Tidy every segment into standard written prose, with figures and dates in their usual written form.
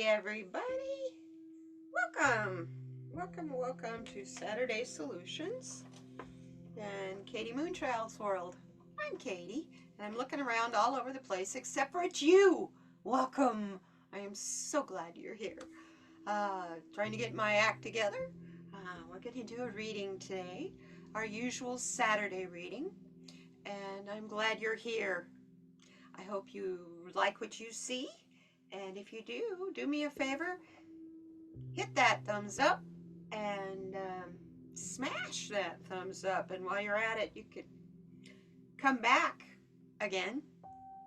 everybody. Welcome to Saturday Solutions and kdmoonchild's world. I'm Katie, and I'm looking around all over the place except for it's you. Welcome. I am so glad you're here. Trying to get my act together. We're going to do a reading today, our usual Saturday reading, and I'm glad you're here. I hope you like what you see, and if you do me a favor, hit that thumbs up and smash that thumbs up. And while you're at it, you could come back again.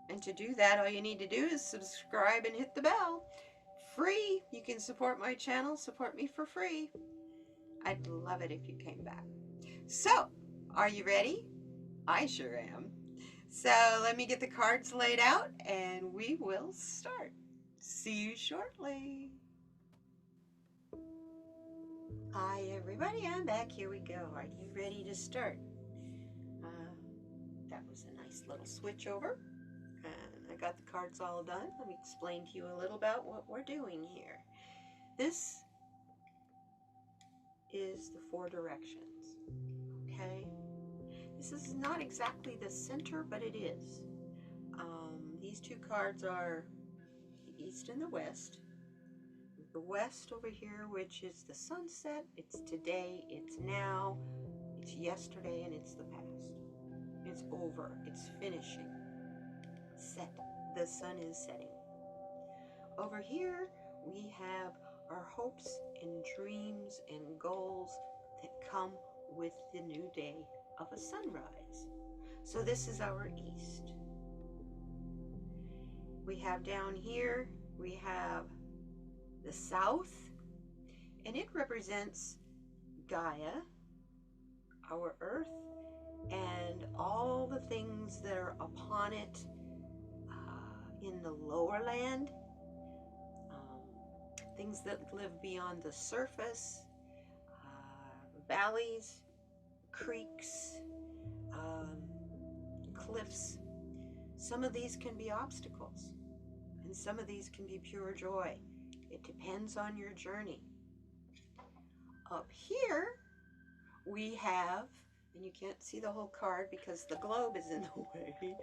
And to do that, all you need to do is subscribe and hit the bell. Free. You can support my channel, support me for free. I'd love it if you came back. So, are you ready? I sure am. So let me get the cards laid out and we will start. See you shortly. Hi everybody, I'm back. Here we go. Are you ready to start? That was a nice little switch over. And I got the cards all done. Let me explain to you a little about what we're doing here. This is the 4 directions. Okay? This is not exactly the center, but it is. These 2 cards are the East and the West. The West over here, which is the sunset, it's today, it's now, it's yesterday, and it's the past. It's over, it's finishing, set, the sun is setting. Over here, we have our hopes and dreams and goals that come with the new day of a sunrise. So this is our East. We have down here, we have the South, and it represents Gaia, our earth, and all the things that are upon it in the lower land, things that live beyond the surface, valleys, creeks, cliffs. Some of these can be obstacles, and some of these can be pure joy. It depends on your journey. Up here, we have, and you can't see the whole card because the globe is in the way.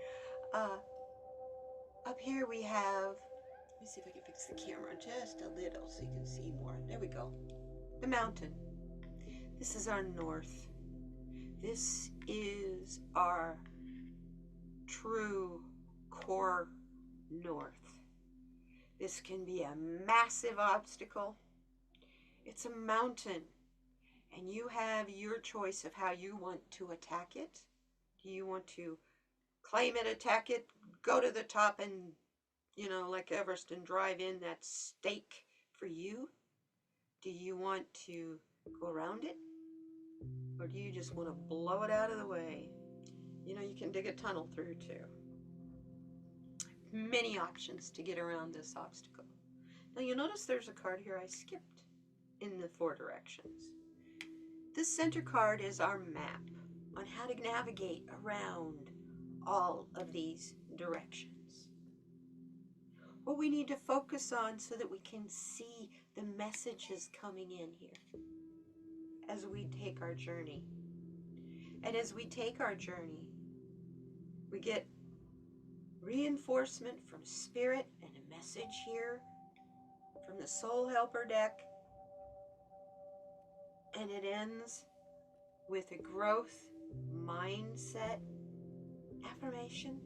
Up here we have, let me see if I can fix the camera just a little so you can see more. There we go. The mountain. This is our north. This is our true core north. This can be a massive obstacle. It's a mountain, and you have your choice of how you want to attack it. Do you want to claim it, attack it, go to the top and, you know, like Everest and drive in that stake for you? Do you want to go around it? Or do you just want to blow it out of the way? You know, you can dig a tunnel through too. Many options to get around this obstacle. Now you'll notice there's a card here I skipped in the 4 directions. This center card is our map on how to navigate around all of these directions. What we need to focus on so that we can see the messages coming in here as we take our journey. And as we take our journey, we get reinforcement from Spirit and a message here from the Soul Helper deck. And it ends with a growth mindset affirmation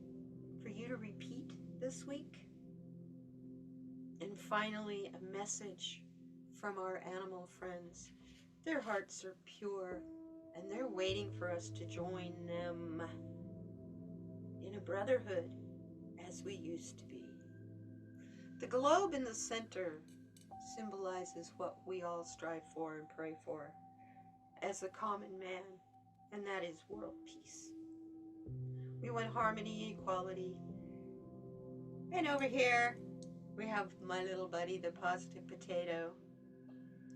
for you to repeat this week. And finally, a message from our animal friends. Their hearts are pure and they're waiting for us to join them in a brotherhood as we used to be. The globe in the center symbolizes what we all strive for and pray for as a common man, and that is world peace. We want harmony, equality. And over here, we have my little buddy, the positive potato.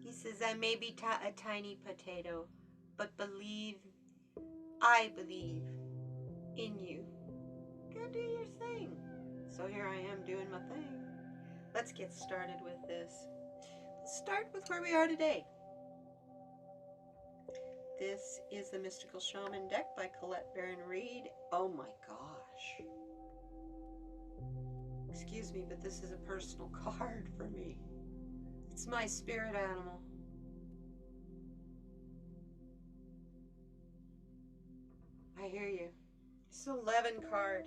He says, I may be a tiny potato, but I believe in you. Go do your thing. So here I am doing my thing. Let's get started with this. Let's start with where we are today. This is the Mystical Shaman deck by Colette Baron Reed. Oh my gosh. Excuse me, but this is a personal card for me. It's my spirit animal. I hear you. It's 11 card.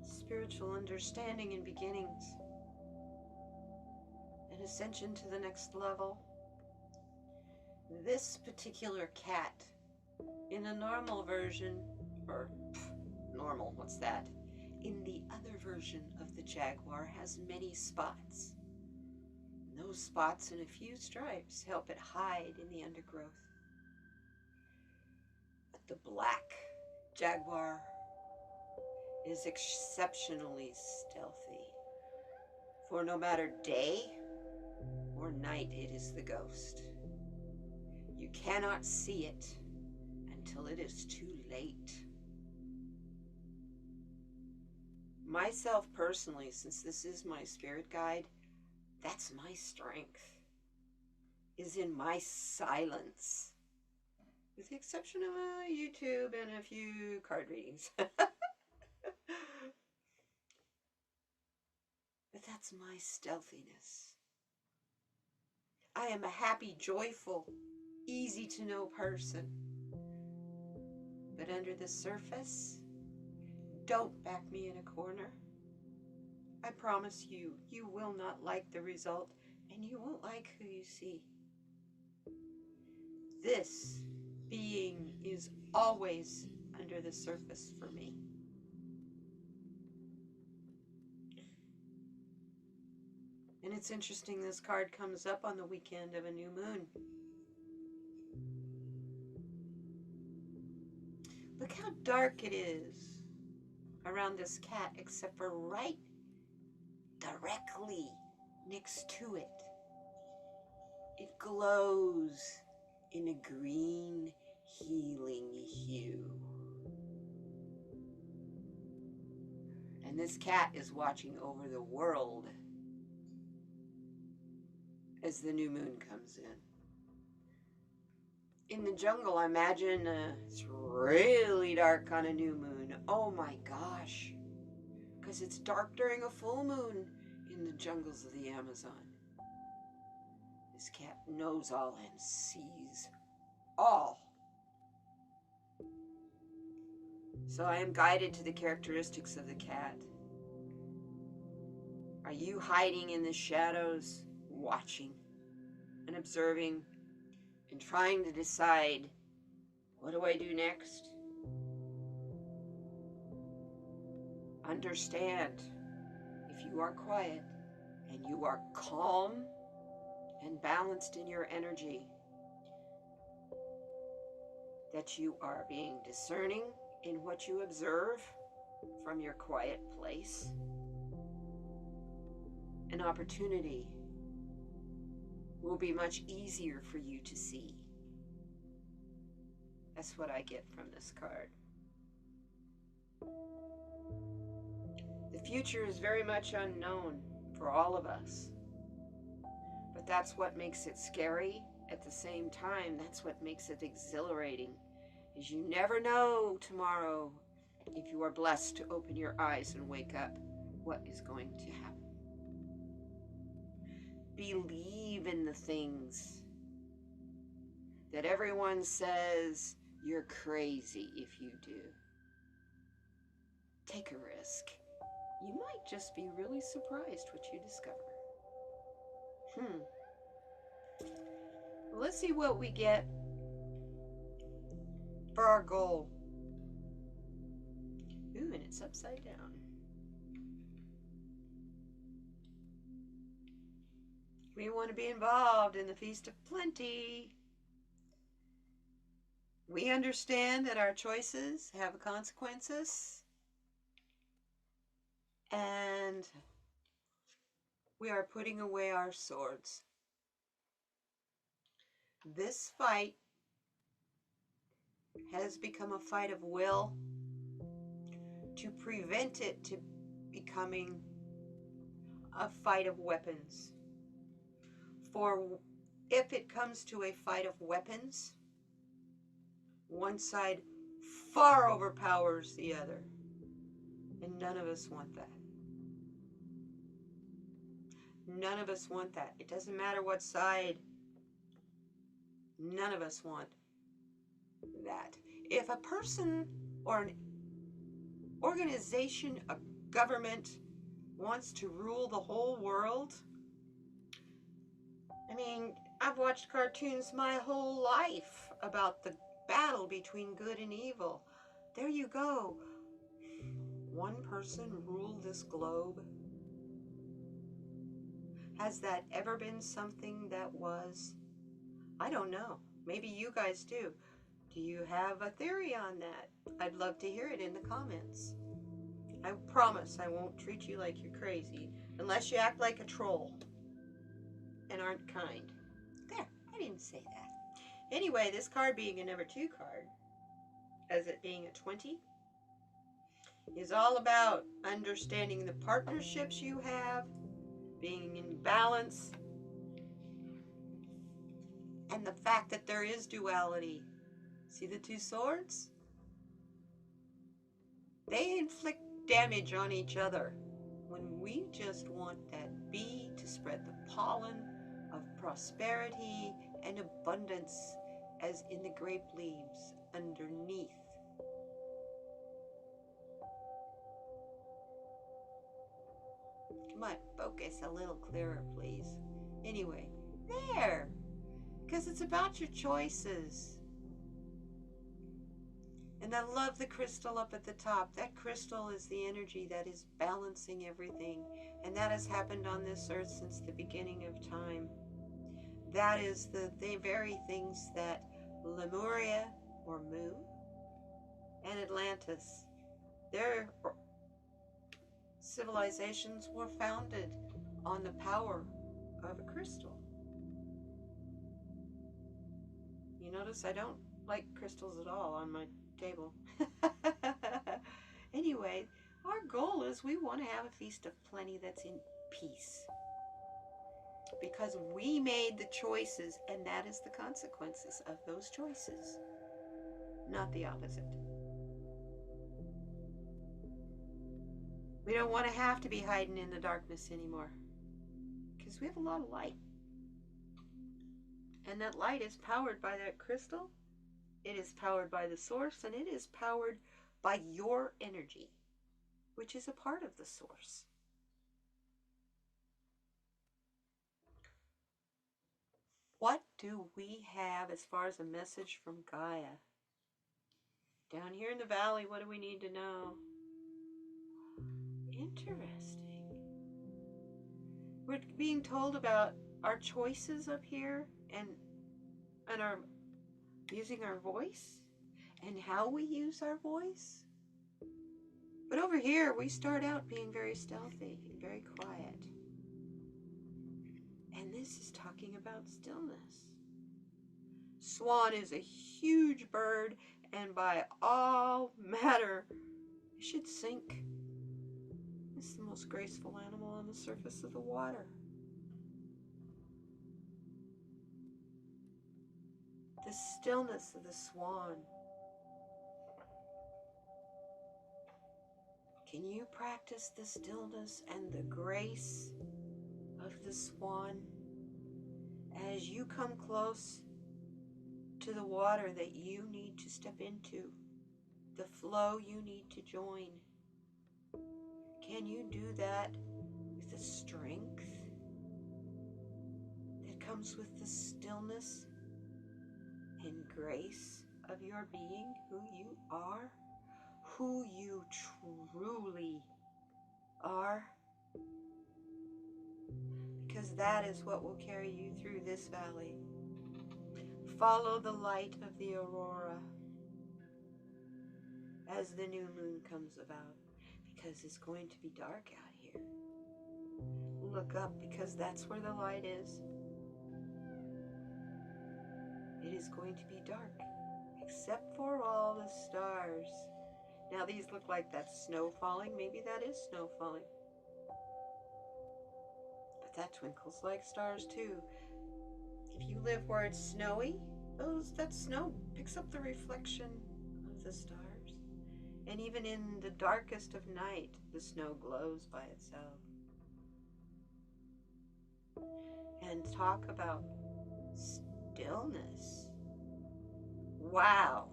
Spiritual understanding and beginnings. An ascension to the next level. This particular cat, in a normal version, or normal, what's that? In the other version of the jaguar, has many spots. And those spots and a few stripes help it hide in the undergrowth. But the black jaguar is exceptionally stealthy. For no matter day or night, it is the ghost. You cannot see it until it is too late. Myself personally, since this is my spirit guide, that's my strength, is in my silence. With the exception of YouTube and a few card readings. But that's my stealthiness. I am a happy, joyful, easy to know person. But under the surface, don't back me in a corner. I promise you, you will not like the result, and you won't like who you see. This being is always under the surface for me. And it's interesting, this card comes up on the weekend of a new moon. Look how dark it is around this cat, except for right directly next to it. It glows in a green, healing hue. And this cat is watching over the world as the new moon comes in. In the jungle, I imagine it's really dark on a new moon. Oh my gosh. Because it's dark during a full moon in the jungles of the Amazon. This cat knows all and sees all. So I am guided to the characteristics of the cat. Are you hiding in the shadows, watching and observing and trying to decide, what do I do next? Understand, if you are quiet and you are calm and balanced in your energy, that you are being discerning in what you observe from your quiet place. An opportunity will be much easier for you to see. That's what I get from this card. The future is very much unknown for all of us. But that's what makes it scary. At the same time, that's what makes it exhilarating. Is you never know tomorrow, if you are blessed to open your eyes and wake up, what is going to happen. Believe in the things that everyone says you're crazy if you do. Take a risk. You might just be really surprised what you discover. Let's see what we get for our goal. Ooh, and it's upside down. We want to be involved in the Feast of Plenty. We understand that our choices have consequences, and we are putting away our swords. This fight has become a fight of will to prevent it to becoming a fight of weapons. For if it comes to a fight of weapons, one side far overpowers the other. And none of us want that. None of us want that. It doesn't matter what side. None of us want that. If a person or an organization, a government, wants to rule the whole world, I mean, I've watched cartoons my whole life about the battle between good and evil. There you go. One person ruled this globe. Has that ever been something that was? I don't know. Maybe you guys do. Do you have a theory on that? I'd love to hear it in the comments. I promise I won't treat you like you're crazy unless you act like a troll and aren't kind. There, I didn't say that. Anyway, this card being a number 2 card, as it being a 20, is all about understanding the partnerships you have, being in balance, and the fact that there is duality. See the 2 swords? They inflict damage on each other when we just want that bee to spread the pollen of prosperity and abundance as in the grape leaves underneath. Come on, focus a little clearer, please. Anyway, there. Because it's about your choices. And I love the crystal up at the top. That crystal is the energy that is balancing everything. And that has happened on this earth since the beginning of time. That is the very things that Lemuria or Mu and Atlantis, their civilizations were founded on the power of a crystal. You notice I don't like crystals at all on my table. Anyway, our goal is we want to have a feast of plenty that's in peace. Because we made the choices, and that is the consequences of those choices, not the opposite. We don't want to have to be hiding in the darkness anymore, because we have a lot of light. And that light is powered by that crystal. It is powered by the source, and it is powered by your energy, which is a part of the source. What do we have as far as a message from Gaia? Down here in the valley, what do we need to know? Interesting. We're being told about our choices up here and our using our voice and how we use our voice. But over here, we start out being very stealthy and very quiet. And this is talking about stillness. Swan is a huge bird, and by all matter, it should sink. It's the most graceful animal on the surface of the water. The stillness of the swan. Can you practice the stillness and the grace of the swan as you come close to the water that you need to step into, the flow you need to join? Can you do that with the strength that comes with the stillness and grace of your being, who you are, who you truly are? Because that is what will carry you through this valley. Follow the light of the aurora as the new moon comes about, because it's going to be dark out here. Look up, because that's where the light is. It is going to be dark, except for all the stars. Now these look like that's snow falling. Maybe that is snow falling. But that twinkles like stars too. If you live where it's snowy, that snow picks up the reflection of the stars. And even in the darkest of night, the snow glows by itself. And talk about stillness. Wow.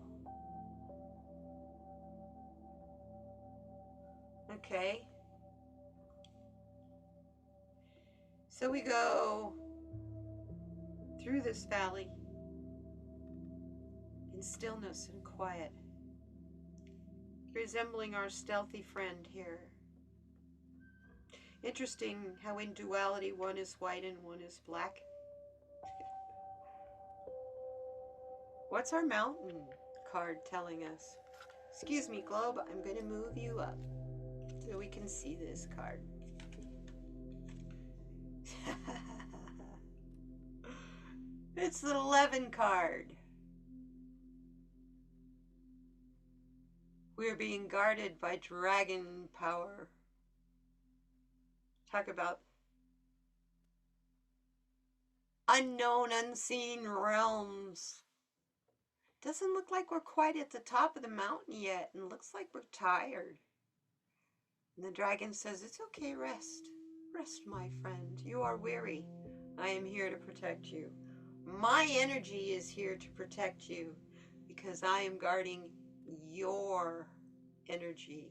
Okay. So we go through this valley in stillness and quiet, resembling our stealthy friend here. Interesting how in duality one is white and one is black. What's our mountain card telling us? Excuse me, Globe, I'm going to move you up so we can see this card. It's the 11 card. We're being guarded by dragon power. Talk about unknown, unseen realms. Doesn't look like we're quite at the top of the mountain yet, and looks like we're tired. And the dragon says, it's okay, rest. Rest, my friend. You are weary. I am here to protect you. My energy is here to protect you because I am guarding your energy.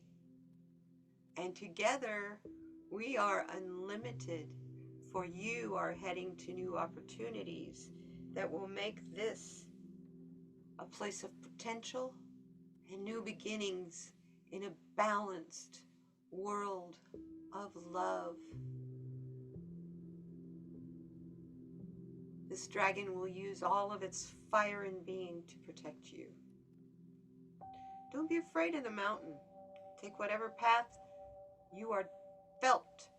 And together, we are unlimited, for you are heading to new opportunities that will make this a place of potential and new beginnings in a balanced world of love. This dragon will use all of its fire and being to protect you. Don't be afraid of the mountain. Take whatever path you are felt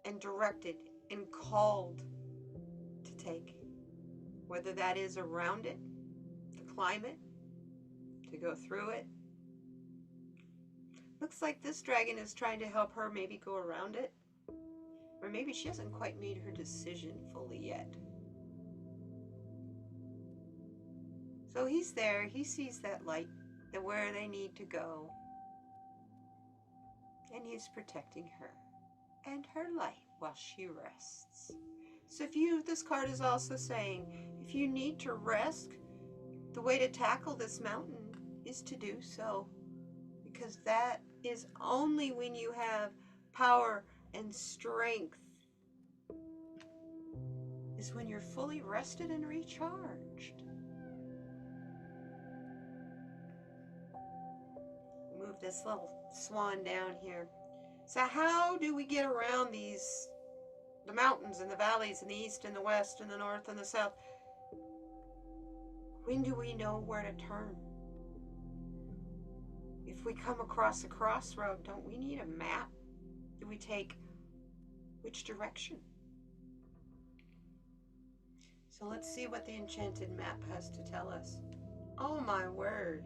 and directed and called to take. Whether that is around it, to climb it, to go through it. Looks like this dragon is trying to help her maybe go around it. Or maybe she hasn't quite made her decision fully yet. So he's there, he sees that light, where they need to go. And he's protecting her and her light while she rests. So this card is also saying, if you need to rest, the way to tackle this mountain is to do so. Because that is only when you have power and strength, is when you're fully rested and recharged. Move this little swan down here. So how do we get around the mountains and the valleys and the east and the west and the north and the south? When do we know where to turn? If we come across a crossroad, don't we need a map? Do we take which direction? So let's see what the enchanted map has to tell us. Oh my word.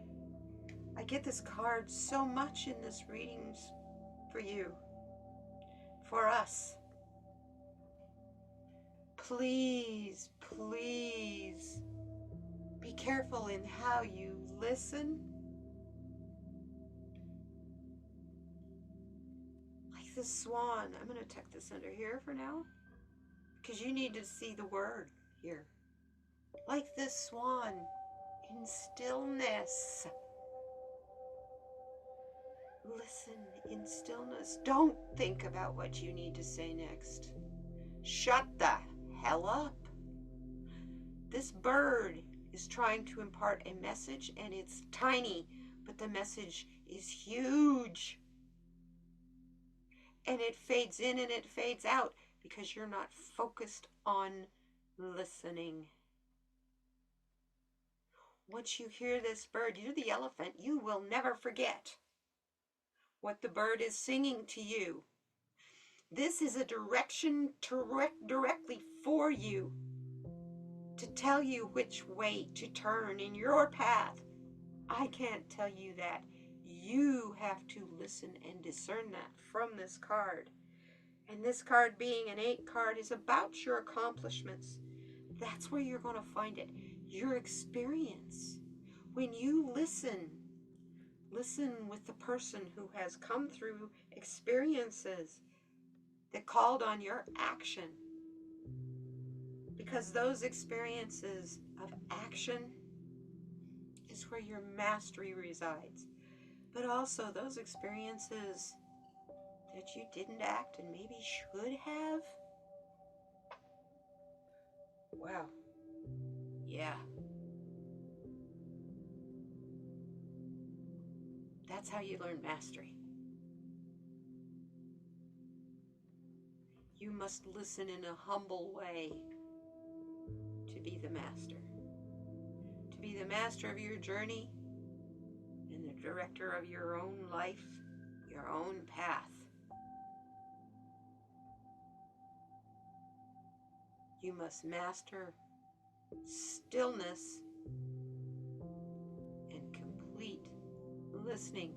I get this card so much in this readings for you, for us. Please, please be careful in how you listen. Like the swan. I'm going to tuck this under here for now because you need to see the word here. Like this swan in stillness. Listen in stillness. Don't think about what you need to say next. Shut the hell up. This bird is trying to impart a message, and it's tiny, but the message is huge. And it fades in and it fades out because you're not focused on listening. Once you hear this bird, you're the elephant, you will never forget what the bird is singing to you. This is a direction directly for you to tell you which way to turn in your path. I can't tell you that. have to listen and discern that from this card. And this card, being an 8 card, is about your accomplishments. That's where you're going to find it. Your experience. When you listen with the person who has come through experiences that called on your action. Because those experiences of action is where your mastery resides. But also those experiences that you didn't act and maybe should have. Wow. Yeah. That's how you learn mastery. You must listen in a humble way to be the master. To be the master of your journey and the director of your own life, your own path. You must master stillness and complete listening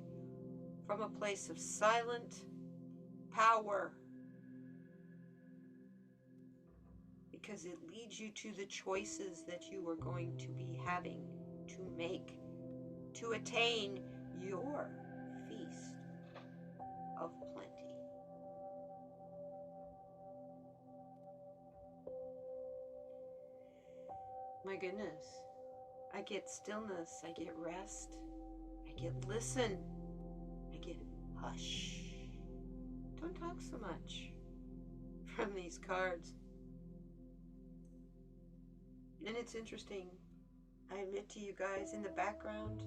from a place of silent power, because it leads you to the choices that you are going to be having to make to attain your feast of plenty. My goodness, I get stillness, I get rest, I get listen, I get hush. Don't talk so much from these cards. And it's interesting, I admit to you guys, in the background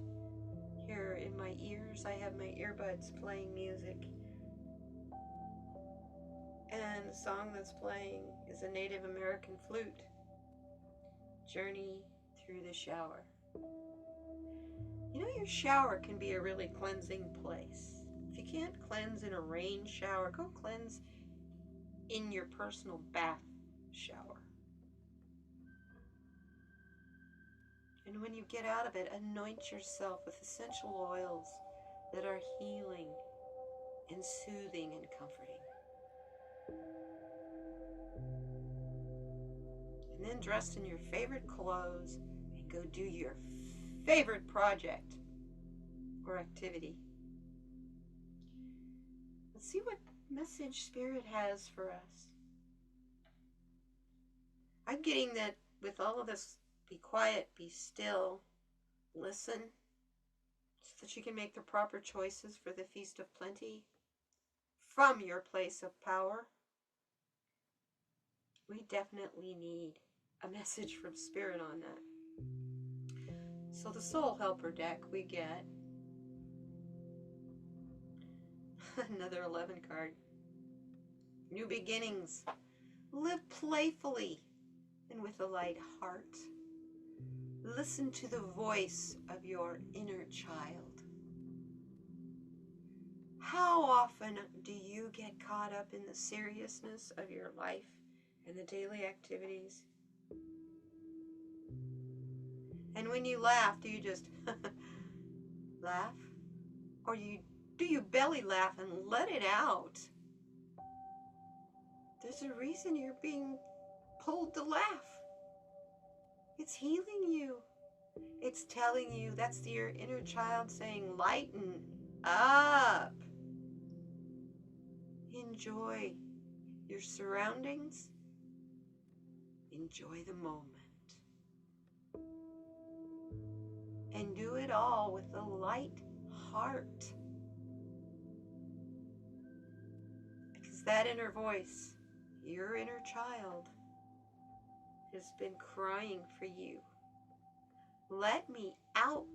here in my ears, I have my earbuds playing music. And the song that's playing is a Native American flute, Journey Through the Shower. You know, your shower can be a really cleansing place. If you can't cleanse in a rain shower, go cleanse in your personal bath shower. And when you get out of it, anoint yourself with essential oils that are healing and soothing and comforting. And then dress in your favorite clothes and go do your favorite project or activity. Let's see what message Spirit has for us. I'm getting that with all of this, be quiet, be still, listen, so that you can make the proper choices for the Feast of Plenty from your place of power. We definitely need a message from Spirit on that. So the Soul Helper deck, we get another 11 card. New beginnings. Live playfully and with a light heart. Listen to the voice of your inner child. How often do you get caught up in the seriousness of your life and the daily activities? And when you laugh, do you just laugh? Or do you belly laugh and let it out? There's a reason you're being pulled to laugh. It's healing you. It's telling you, that's your inner child saying, lighten up. Enjoy your surroundings. Enjoy the moment. And do it all with a light heart. Because that inner voice, your inner child, has been crying for you. Let me out.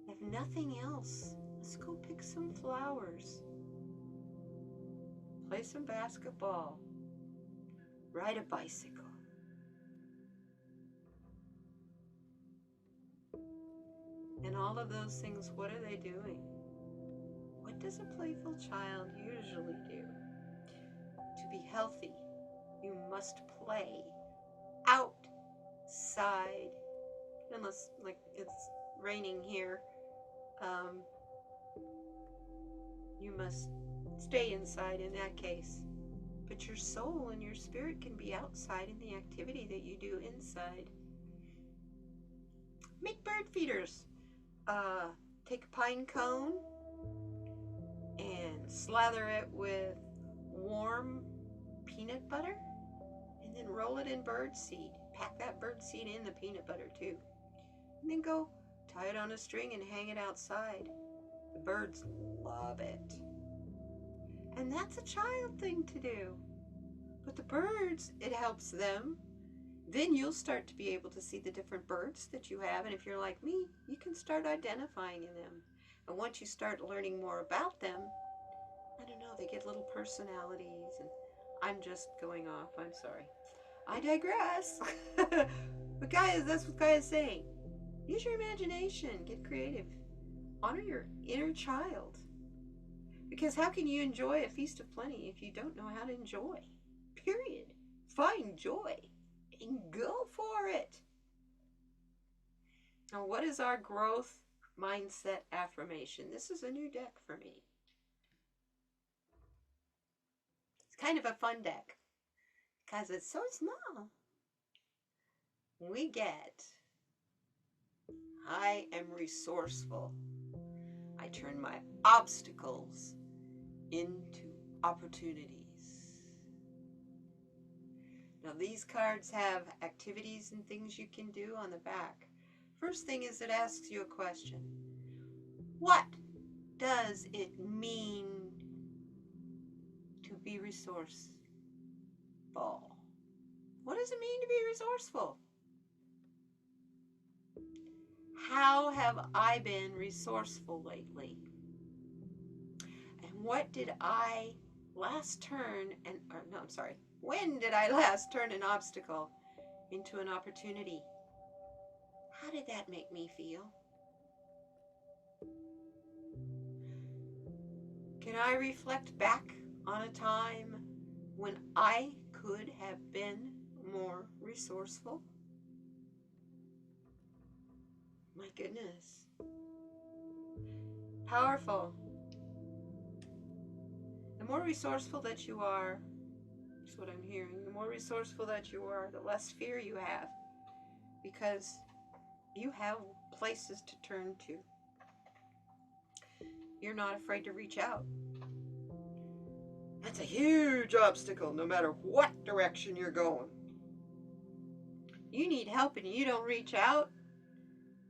If nothing else, let's go pick some flowers. Play some basketball. Ride a bicycle. And all of those things, what are they doing? What does a playful child usually do? To be healthy, you must play outside. Unless, like, it's raining here. must stay inside in that case. But your soul and your spirit can be outside in the activity that you do inside. Make bird feeders. Take a pine cone and slather it with warm peanut butter, and then roll it in bird seed. Pack that bird seed in the peanut butter too. And then go tie it on a string and hang it outside. The birds love it. And that's a child thing to do. But the birds, it helps them. Then you'll start to be able to see the different birds that you have. And if you're like me, you can start identifying in them. And once you start learning more about them, I don't know, they get little personalities. And I'm just going off. I'm sorry. I digress. But guys, that's what Guy is saying. Use your imagination. Get creative. Honor your inner child. Because how can you enjoy a feast of plenty if you don't know how to enjoy? Period. Find joy and go for it. Now, what is our growth mindset affirmation? This is a new deck for me. It's kind of a fun deck because it's so small. We get, I am resourceful. I turn my obstacles into opportunities. Now these cards have activities and things you can do on the back. First thing is it asks you a question. What does it mean to be resourceful? What does it mean to be resourceful? How have I been resourceful lately? And what did I last turn when did I last turn an obstacle into an opportunity? How did that make me feel? Can I reflect back on a time when I could have been more resourceful? My goodness. Powerful. The more resourceful that you are, that's what I'm hearing, the more resourceful that you are, the less fear you have. Because you have places to turn to. You're not afraid to reach out. That's a huge obstacle no matter what direction you're going. You need help and you don't reach out.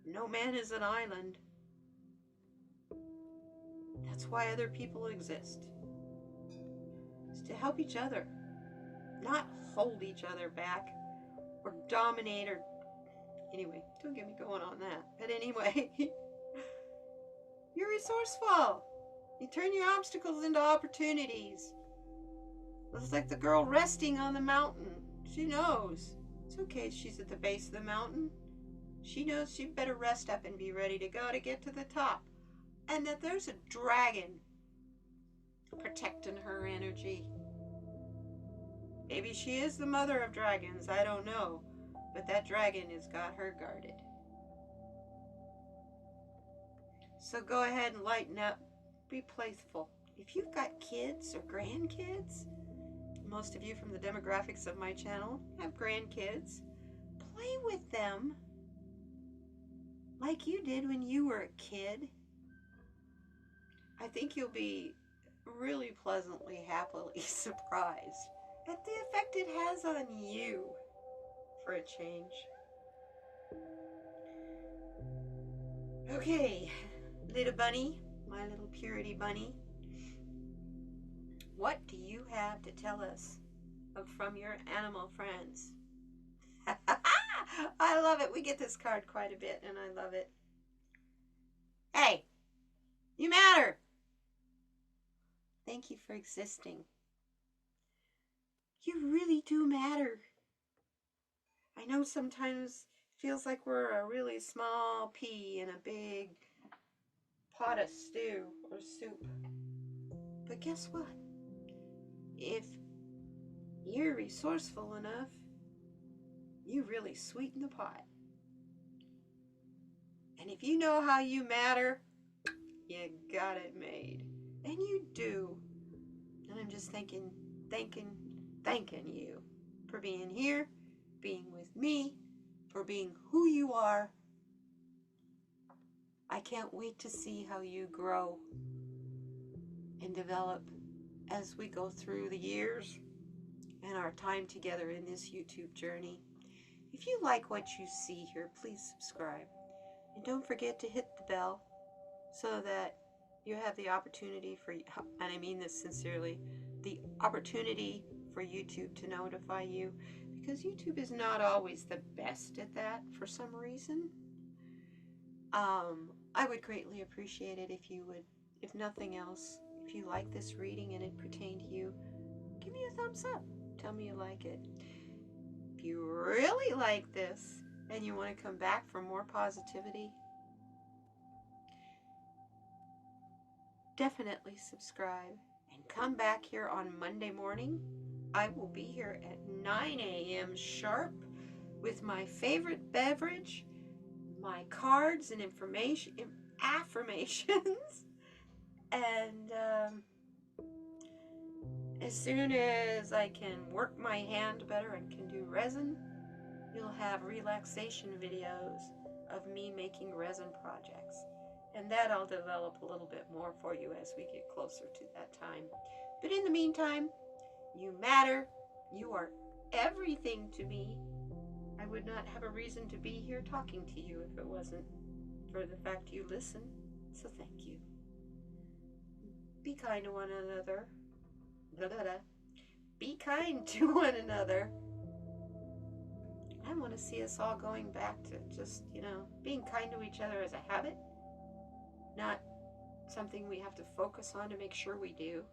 No man is an island. That's why other people exist. It's to help each other, not hold each other back or dominate or... Anyway, don't get me going on that. But anyway, you're resourceful. You turn your obstacles into opportunities. It's like the girl resting on the mountain. She knows. It's okay, she's at the base of the mountain. She knows she better rest up and be ready to go to get to the top. And that there's a dragon protecting her energy. Maybe she is the mother of dragons, I don't know. But that dragon has got her guarded. So go ahead and lighten up. Be playful. If you've got kids or grandkids, most of you from the demographics of my channel have grandkids, play with them like you did when you were a kid. I think you'll be really pleasantly, happily surprised at the effect it has on you for a change. Okay, little bunny, my little purity bunny, what do you have to tell us from your animal friends? I love it. We get this card quite a bit, and I love it. Hey, you matter. Thank you for existing. You really do matter. I know sometimes it feels like we're a really small pea in a big pot of stew or soup. But guess what? If you're resourceful enough, you really sweeten the pot. And if you know how you matter, you got it made. And you do. And I'm just thanking you for being here, being with me, for being who you are. I can't wait to see how you grow and develop as we go through the years and our time together in this YouTube journey. If you like what you see here, please subscribe. And don't forget to hit the bell so that you have the opportunity for, and I mean this sincerely, the opportunity for YouTube to notify you, because YouTube is not always the best at that for some reason. I would greatly appreciate it if you would, if nothing else, if you like this reading and it pertained to you, give me a thumbs up. Tell me you like it. If you really like this and you want to come back for more positivity, definitely subscribe and come back here on Monday morning. I will be here at 9 a.m. sharp with my favorite beverage, my cards and affirmations, and as soon as I can work my hand better and can do resin, you'll have relaxation videos of me making resin projects. And that I'll develop a little bit more for you as we get closer to that time. But in the meantime, you matter. You are everything to me. I would not have a reason to be here talking to you if it wasn't for the fact you listen. So thank you. Be kind to one another. Be kind to one another. I want to see us all going back to just, being kind to each other as a habit, not something we have to focus on to make sure we do.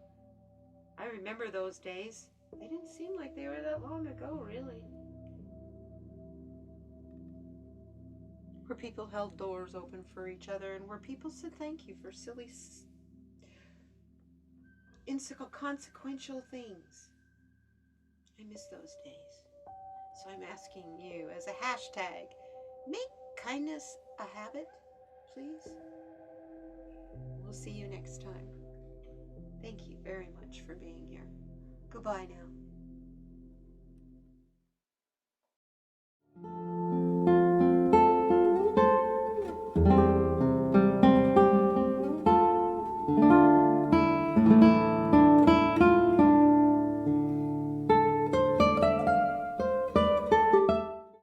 I remember those days. They didn't seem like they were that long ago, really. Where people held doors open for each other and where people said thank you for silly, inconsequential things. I miss those days. So I'm asking you as a hashtag, make kindness a habit, please. We'll see you next time. Thank you very much for being here. Goodbye now.